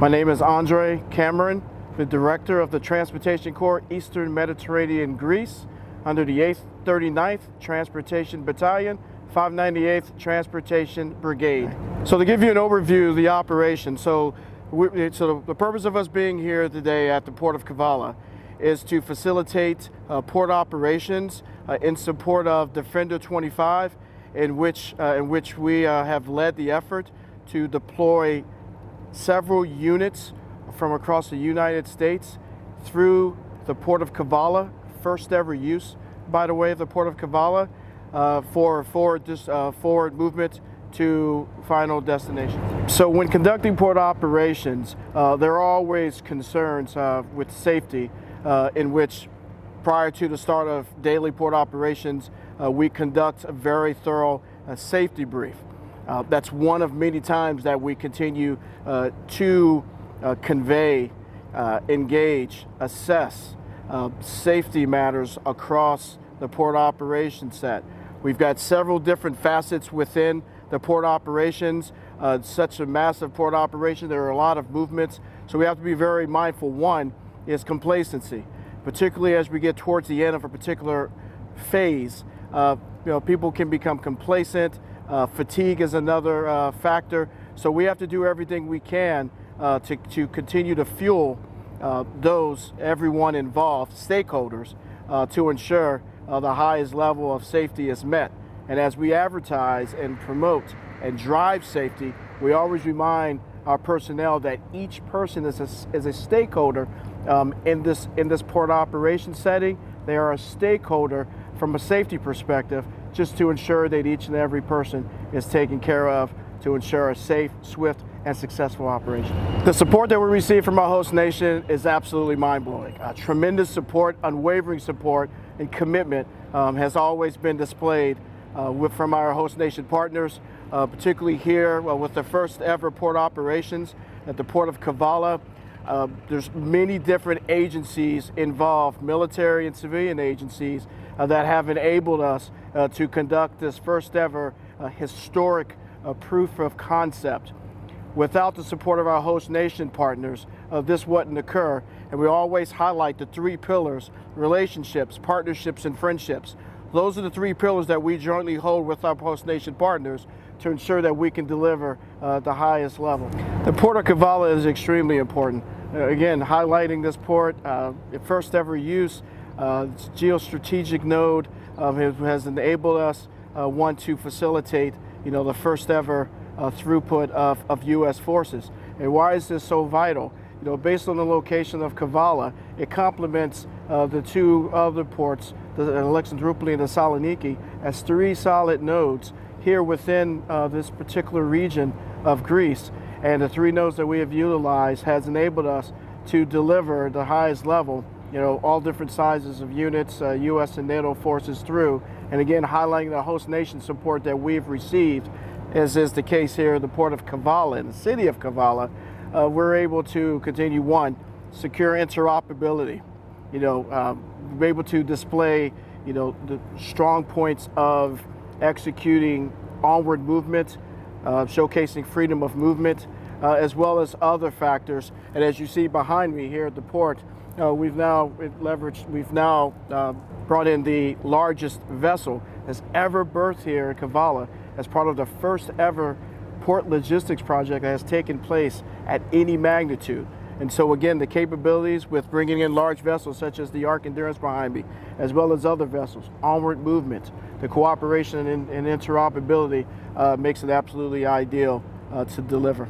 My name is Andre Cameron, the Director of the Transportation Corps, Eastern Mediterranean, Greece, under the 8th 39th Transportation Battalion, 598th Transportation Brigade. So to give you an overview of the operation, so the purpose of us being here today at the Port of Kavala is to facilitate port operations in support of Defender 25, in which we have led the effort to deploy several units from across the United States through the Port of Kavala, first ever use, by the way, of the Port of Kavala for forward movement to final destination. So when conducting port operations, there are always concerns with safety, in which prior to the start of daily port operations, we conduct a very thorough safety brief. That's one of many times that we continue to convey, engage, assess safety matters across the port operation set. We've got several different facets within the port operations. Such a massive port operation, there are a lot of movements, so we have to be very mindful. One is complacency, particularly as we get towards the end of a particular phase. People can become complacent. Fatigue is another factor, so we have to do everything we can to continue to fuel everyone involved, stakeholders, to ensure the highest level of safety is met. And as we advertise and promote and drive safety, we always remind our personnel that each person is a stakeholder in this port operation setting. They are a stakeholder from a safety perspective, just to ensure that each and every person is taken care of to ensure a safe, swift, and successful operation. The support that we receive from our host nation is absolutely mind-blowing. Tremendous support, unwavering support, and commitment has always been displayed from our host nation partners, particularly here with the first ever port operations at the Port of Kavala. There's many different agencies involved, military and civilian agencies, that have enabled us to conduct this first ever historic proof of concept. Without the support of our host nation partners, this wouldn't occur. And we always highlight the three pillars: relationships, partnerships, and friendships. Those are the three pillars that we jointly hold with our host nation partners to ensure that we can deliver the highest level. The Port of Kavala is extremely important. Again, highlighting this port, first ever use, geostrategic node has enabled us, to facilitate, the first ever throughput of U.S. forces. And why is this so vital? Based on the location of Kavala, it complements the two other ports, the Alexandroupoli and the Saloniki, as three solid nodes here within this particular region of Greece. And the three nodes that we have utilized has enabled us to deliver the highest level, all different sizes of units, U.S. and NATO forces through. And again, highlighting the host nation support that we've received, as is the case here at the Port of Kavala, in the city of Kavala. We're able to continue, one, secure interoperability, be able to display, the strong points of executing onward movement, showcasing freedom of movement, as well as other factors. And as you see behind me here at the port, we've now brought in the largest vessel that's ever berthed here in Kavala as part of the first ever port logistics project that has taken place at any magnitude. And so again, the capabilities with bringing in large vessels such as the Ark Endurance behind me, as well as other vessels, onward movement, the cooperation and interoperability makes it absolutely ideal to deliver.